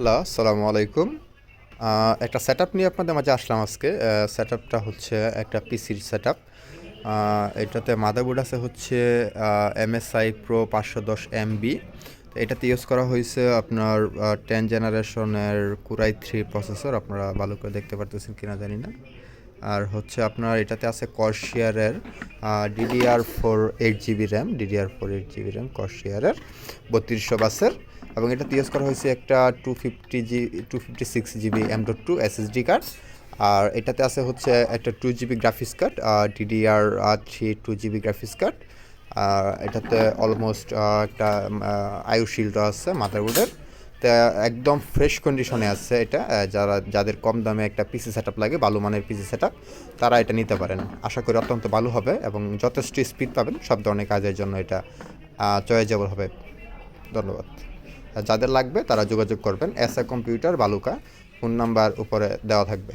Hello, আসসালামু আলাইকুম। একটা সেটআপ নিয়ে আপনাদের মাঝে আসলাম আজকে। সেটআপটা হচ্ছে একটা পিসির সেটআপ। এটাতে মাদারবোর্ড আছে হচ্ছে MSI Pro 510 MB। তো এটাতে ইউজ করা হয়েছে আপনার 10 জেনারেশনের Core i3 প্রসেসর। আপনারা ভালো করে দেখতে পারতেছেন কিনা জানি না। আর হচ্ছে আপনার এটাতে আছে কর্সিয়ারের DDR4 8GB RAM, DDR4 8GB RAM কর্সিয়ারের 3200 বাসের। এবং এটাতে ইউজ করা হয়েছে একটা 256GB M.2 SSD কার্ড। আর এটাতে আছে হচ্ছে একটা 2GB graphics card, DDR3 2GB graphics card. আর এটাতে অলমোস্ট একটা আয়ু শিল্ড আছে মাদারবোর্ডের। তা একদম ফ্রেশ কন্ডিশনে আছে এটা। যাদের কম দামে একটা পিসি সেটআপ লাগে, ভালো মানের পিসি সেটআপ, তারা এটা নিতে পারেন। আশা করি অত্যন্ত ভালো হবে এবং যথেষ্ট স্পিড পাবেন। সব ধরনের কাজের জন্য এটা চয়েজেবল হবে। ধন্যবাদ। যাদের লাগবে তারা যোগাযোগ করবেন। এসএ কম্পিউটার বালুকা, ফোন নাম্বার উপরে দেওয়া থাকবে।